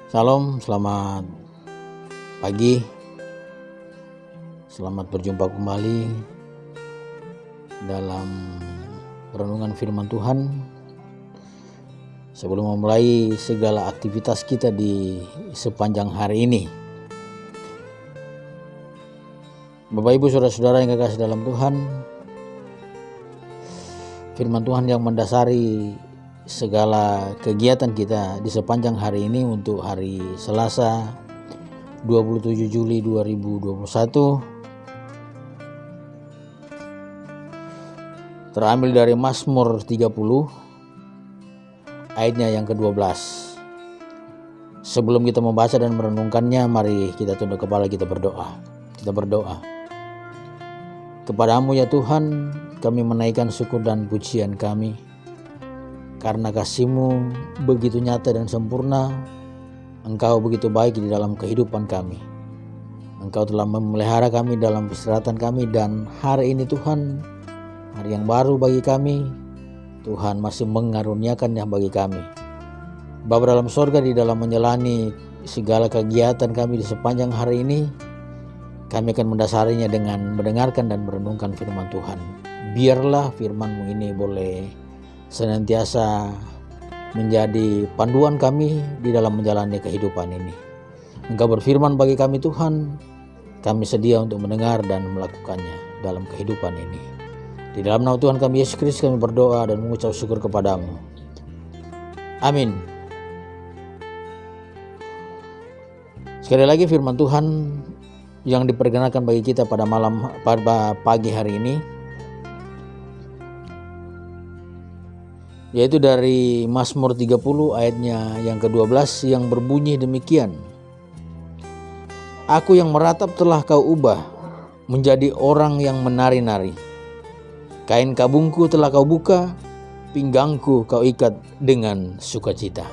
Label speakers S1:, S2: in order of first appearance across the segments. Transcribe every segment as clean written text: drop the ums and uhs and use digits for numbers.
S1: Salam, selamat pagi. Selamat berjumpa kembali dalam renungan firman Tuhan. Sebelum memulai segala aktivitas kita di sepanjang hari ini, Bapak Ibu saudara-saudara yang kekasih dalam Tuhan, firman Tuhan yang mendasari segala kegiatan kita di sepanjang hari ini untuk hari Selasa 27 Juli 2021 terambil dari Mazmur 30 ayatnya yang ke-12. Sebelum kita membaca dan merenungkannya, mari kita tunduk kepala, kita berdoa. Kita berdoa. Kepadamu ya Tuhan, kami menaikkan syukur dan pujian kami, karena kasih-Mu begitu nyata dan sempurna. Engkau begitu baik di dalam kehidupan kami. Engkau telah memelihara kami dalam peristirahatan kami, dan hari ini Tuhan, hari yang baru bagi kami, Tuhan masih mengaruniakannya bagi kami. Bapa dalam sorga, di dalam menjalani segala kegiatan kami di sepanjang hari ini, kami akan mendasarinya dengan mendengarkan dan merenungkan firman Tuhan. Biarlah firman-Mu ini boleh senantiasa menjadi panduan kami di dalam menjalani kehidupan ini. Engkau berfirman bagi kami Tuhan, kami sedia untuk mendengar dan melakukannya dalam kehidupan ini. Di dalam nama Tuhan kami Yesus Kristus kami berdoa dan mengucap syukur kepadamu. Amin. Sekali lagi firman Tuhan yang diperkenalkan bagi kita pada pagi hari ini, yaitu dari Mazmur 30 ayatnya yang ke-12 yang berbunyi demikian. Aku yang meratap telah Kau ubah menjadi orang yang menari-nari. Kain kabungku telah Kau buka, pinggangku Kau ikat dengan sukacita.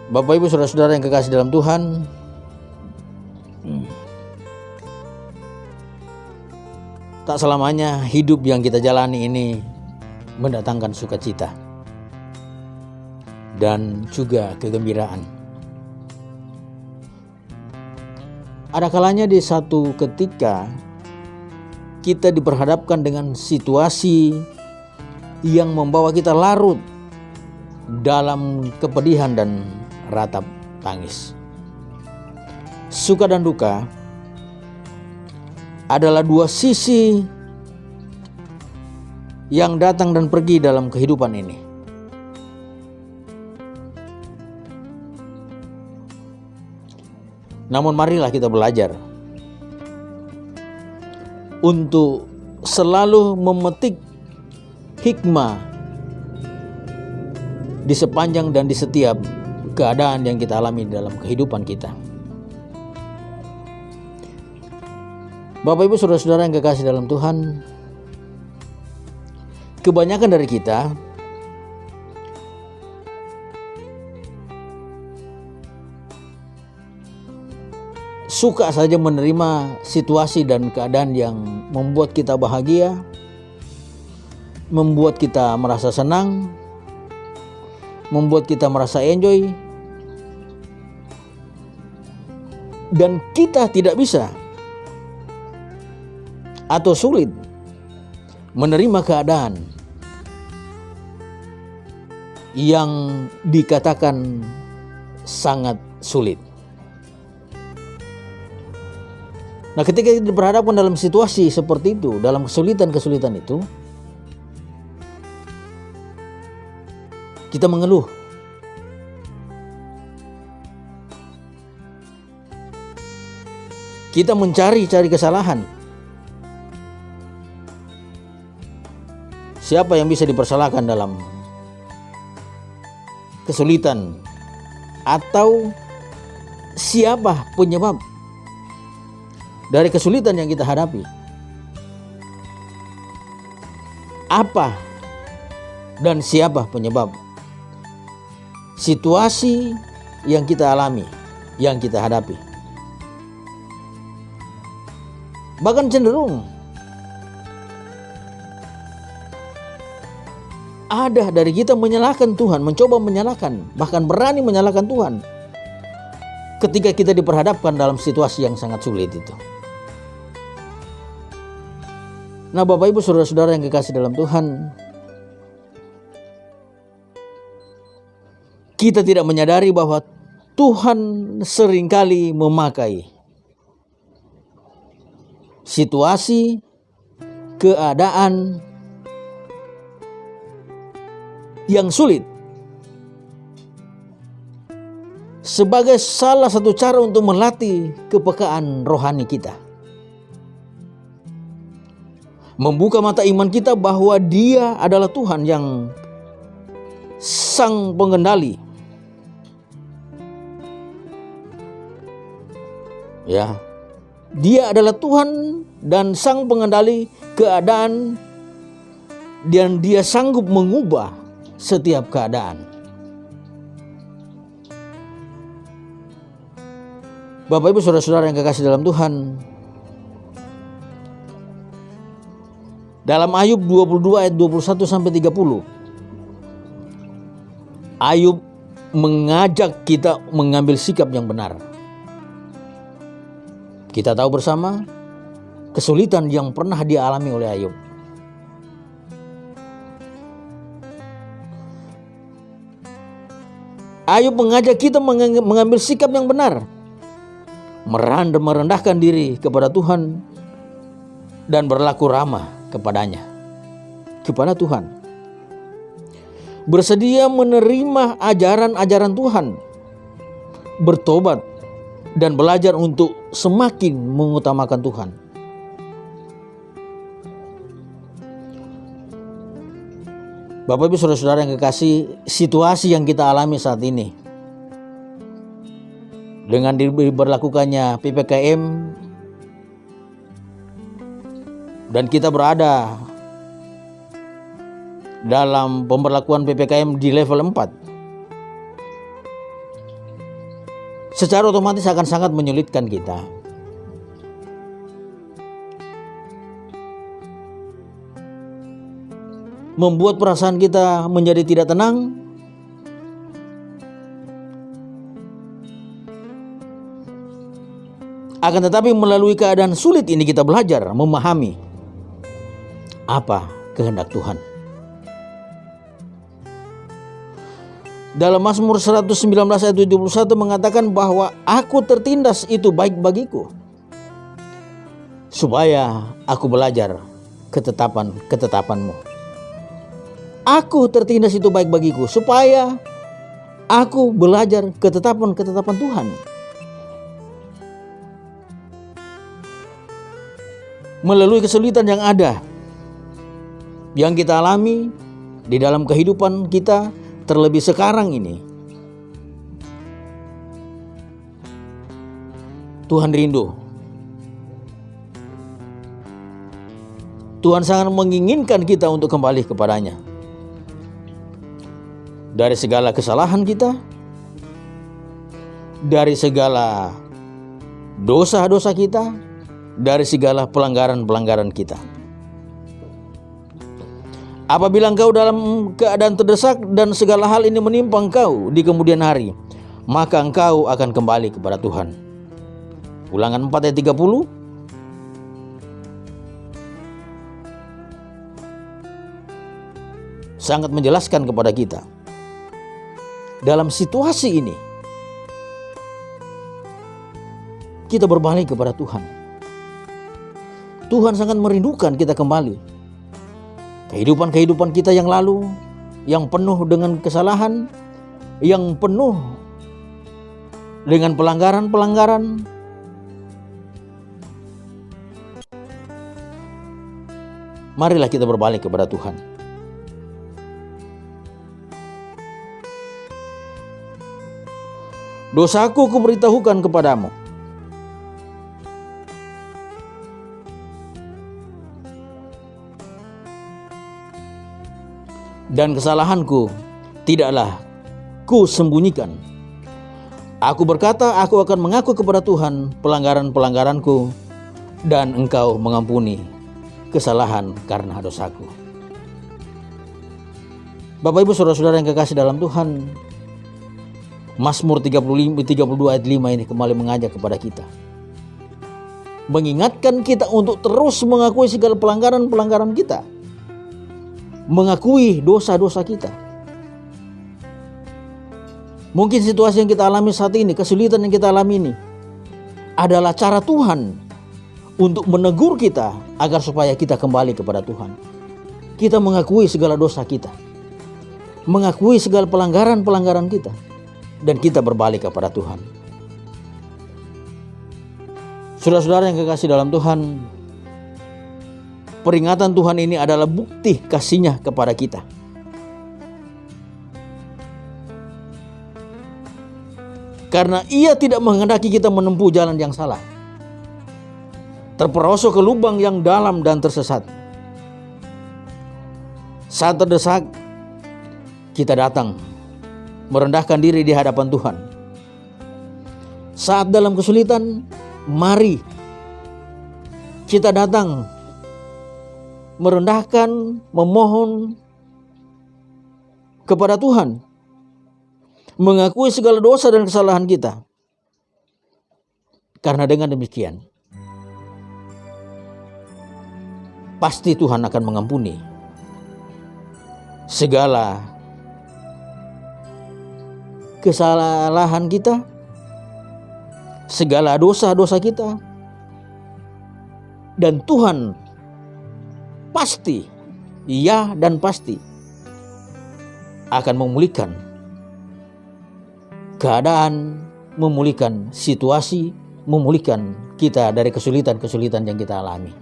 S1: Bapak Ibu saudara-saudara yang kekasih dalam Tuhan, tak selamanya hidup yang kita jalani ini mendatangkan sukacita dan juga kegembiraan. Ada kalanya di satu ketika kita diperhadapkan dengan situasi yang membawa kita larut dalam kepedihan dan ratap tangis. Suka dan duka adalah dua sisi yang datang dan pergi dalam kehidupan ini. Namun marilah kita belajar untuk selalu memetik hikmah di sepanjang dan di setiap keadaan yang kita alami dalam kehidupan kita. Bapak Ibu saudara-saudara yang kekasih dalam Tuhan, kebanyakan dari kita suka saja menerima situasi dan keadaan yang membuat kita bahagia, membuat kita merasa senang, membuat kita merasa enjoy, dan kita tidak bisa atau sulit menerima keadaan yang dikatakan sangat sulit. Nah, ketika kita berhadapan dalam situasi seperti itu, dalam kesulitan-kesulitan itu, kita mengeluh. Kita mencari-cari kesalahan. Siapa yang bisa dipersalahkan dalam kesulitan? Atau siapa penyebab dari kesulitan yang kita hadapi? Apa dan siapa penyebab situasi yang kita alami, yang kita hadapi? Bahkan cenderung ada dari kita menyalahkan Tuhan, mencoba menyalahkan, bahkan berani menyalahkan Tuhan ketika kita diperhadapkan dalam situasi yang sangat sulit itu. Nah, Bapak Ibu saudara-saudara yang kekasih dalam Tuhan, kita tidak menyadari bahwa Tuhan seringkali memakai situasi, keadaan yang sulit sebagai salah satu cara untuk melatih kepekaan rohani kita, membuka mata iman kita bahwa Dia adalah Tuhan yang sang pengendali. Ya, Dia adalah Tuhan dan sang pengendali keadaan, dan Dia sanggup mengubah setiap keadaan. Bapak Ibu saudara-saudara yang kekasih dalam Tuhan, dalam Ayub 22 ayat 21 sampai 30, Ayub mengajak kita mengambil sikap yang benar. Kita tahu bersama kesulitan yang pernah dialami oleh Ayub. Ayub mengajak kita mengambil sikap yang benar, merendahkan diri kepada Tuhan dan berlaku ramah kepada Tuhan. Bersedia menerima ajaran-ajaran Tuhan, bertobat dan belajar untuk semakin mengutamakan Tuhan. Bapak Ibu saudara-saudara yang kekasih, situasi yang kita alami saat ini dengan diberlakukannya PPKM dan kita berada dalam pemberlakuan PPKM di level 4, secara otomatis akan sangat menyulitkan kita. Membuat perasaan kita menjadi tidak tenang, akan tetapi melalui keadaan sulit ini kita belajar memahami apa kehendak Tuhan. Dalam Mazmur 119 ayat 71 mengatakan bahwa aku tertindas itu baik bagiku, supaya aku belajar ketetapan-ketetapanmu. Aku tertindas itu baik bagiku, supaya aku belajar ketetapan-ketetapan Tuhan. Melalui kesulitan yang ada, yang kita alami di dalam kehidupan kita, terlebih sekarang ini, Tuhan rindu. Tuhan sangat menginginkan kita untuk kembali kepadanya. Dari segala kesalahan kita, dari segala dosa-dosa kita, dari segala pelanggaran-pelanggaran kita. Apabila engkau dalam keadaan terdesak dan segala hal ini menimpa engkau di kemudian hari, maka engkau akan kembali kepada Tuhan. Ulangan 4 ayat 30. Sangat menjelaskan kepada kita. Dalam situasi ini, kita berbalik kepada Tuhan. Tuhan sangat merindukan kita kembali. Kehidupan kita yang lalu, yang penuh dengan kesalahan, yang penuh dengan pelanggaran-pelanggaran, marilah kita berbalik kepada Tuhan. Dosaku kuberitahukan kepadamu, dan kesalahanku tidaklah ku sembunyikan. Aku berkata, aku akan mengaku kepada Tuhan pelanggaran-pelanggaranku, dan engkau mengampuni kesalahan karena dosaku. Bapak Ibu saudara-saudara yang kekasih dalam Tuhan, Mazmur 32 ayat 5 ini kembali mengajak kepada kita, mengingatkan kita untuk terus mengakui segala pelanggaran-pelanggaran kita, mengakui dosa-dosa kita. Mungkin situasi yang kita alami saat ini, kesulitan yang kita alami ini adalah cara Tuhan untuk menegur kita agar supaya kita kembali kepada Tuhan. Kita mengakui segala dosa kita, mengakui segala pelanggaran-pelanggaran kita, dan kita berbalik kepada Tuhan. Saudara-saudara yang kekasih dalam Tuhan, peringatan Tuhan ini adalah bukti kasih-Nya kepada kita. Karena Ia tidak menghendaki kita menempuh jalan yang salah, terperosok ke lubang yang dalam dan tersesat. Saat terdesak, kita datang merendahkan diri di hadapan Tuhan. Saat dalam kesulitan, mari kita datang merendahkan, memohon kepada Tuhan, mengakui segala dosa dan kesalahan kita. Karena dengan demikian, pasti Tuhan akan mengampuni segala kesalahan kita, segala dosa-dosa kita, dan Tuhan pasti, ya dan pasti akan memulihkan keadaan, memulihkan situasi, memulihkan kita dari kesulitan-kesulitan yang kita alami.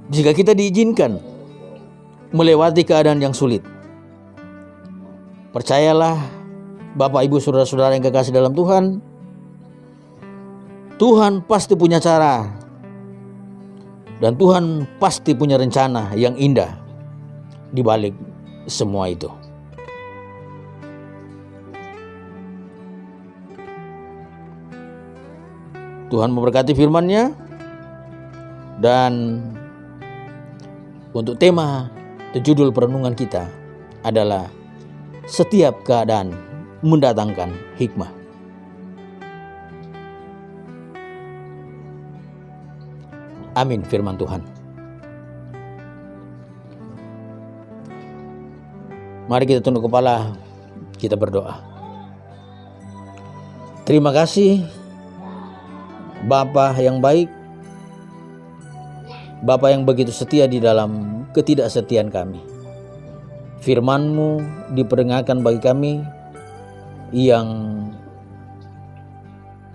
S1: Jika kita diizinkan melewati keadaan yang sulit, percayalah Bapak Ibu saudara-saudara yang kekasih dalam Tuhan, Tuhan pasti punya cara, dan Tuhan pasti punya rencana yang indah di balik semua itu. Tuhan memberkati firman-Nya, dan untuk tema judul perenungan kita adalah setiap keadaan mendatangkan hikmah. Amin firman Tuhan. Mari kita tunduk kepala, kita berdoa. Terima kasih Bapa yang baik, Bapa yang begitu setia di dalam ketidaksetiaan kami. Firman-Mu diperingatkan bagi kami yang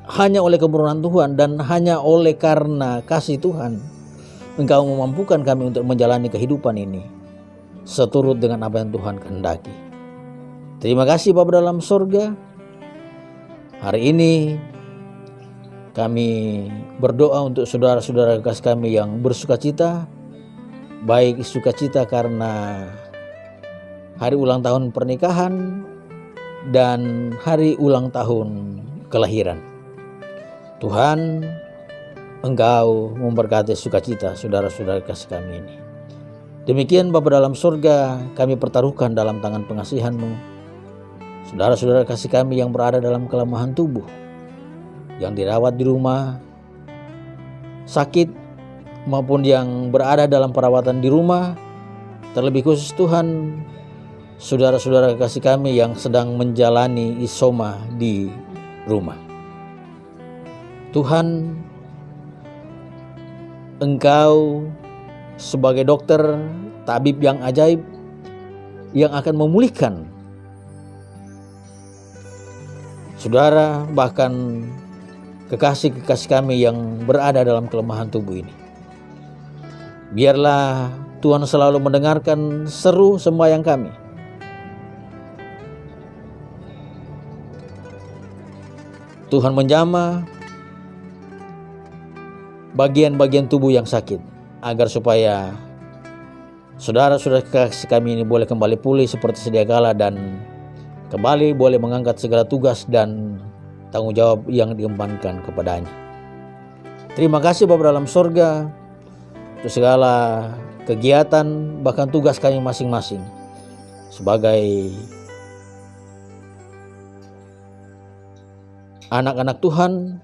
S1: hanya oleh kemurahan Tuhan dan hanya oleh karena kasih Tuhan, Engkau memampukan kami untuk menjalani kehidupan ini seturut dengan apa yang Tuhan kehendaki. Terima kasih Bapa dalam sorga. Hari ini kami berdoa untuk saudara-saudara kekasih kami yang bersukacita, baik sukacita karena hari ulang tahun pernikahan dan hari ulang tahun kelahiran. Tuhan, Engkau memberkati sukacita saudara-saudara kekasih kami ini. Demikian Bapa dalam surga, kami pertaruhkan dalam tangan pengasihan-Mu saudara-saudara kasih kami yang berada dalam kelemahan tubuh, yang dirawat di rumah sakit maupun yang berada dalam perawatan di rumah. Terlebih khusus Tuhan, saudara-saudara kasih kami yang sedang menjalani isoma di rumah. Tuhan, Engkau sebagai dokter, tabib yang ajaib, yang akan memulihkan saudara, bahkan kekasih-kekasih kami yang berada dalam kelemahan tubuh ini. Biarlah Tuhan selalu mendengarkan seru sembahyang kami. Tuhan menjamah bagian-bagian tubuh yang sakit, agar supaya saudara-saudara kasih kami ini boleh kembali pulih seperti sedia kala dan kembali boleh mengangkat segala tugas dan tanggung jawab yang diembankan kepadanya. Terima kasih Bapa dalam sorga. untuk segala kegiatan bahkan tugas kami masing-masing sebagai anak-anak Tuhan.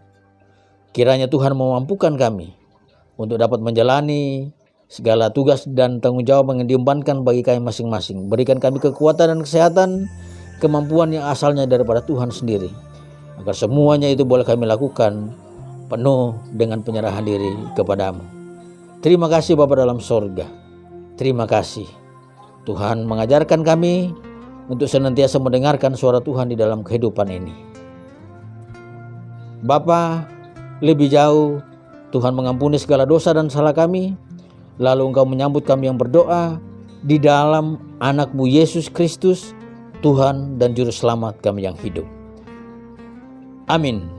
S1: Kiranya Tuhan memampukan kami untuk dapat menjalani segala tugas dan tanggung jawab yang diembankan bagi kami masing-masing. Berikan kami kekuatan dan kesehatan, kemampuan yang asalnya daripada Tuhan sendiri, agar semuanya itu boleh kami lakukan penuh dengan penyerahan diri kepadamu. Terima kasih Bapa dalam sorga. Terima kasih Tuhan mengajarkan kami untuk senantiasa mendengarkan suara Tuhan di dalam kehidupan ini. Bapa, lebih jauh Tuhan mengampuni segala dosa dan salah kami, lalu Engkau menyambut kami yang berdoa di dalam anak-Mu Yesus Kristus, Tuhan dan Juru Selamat kami yang hidup. Amin.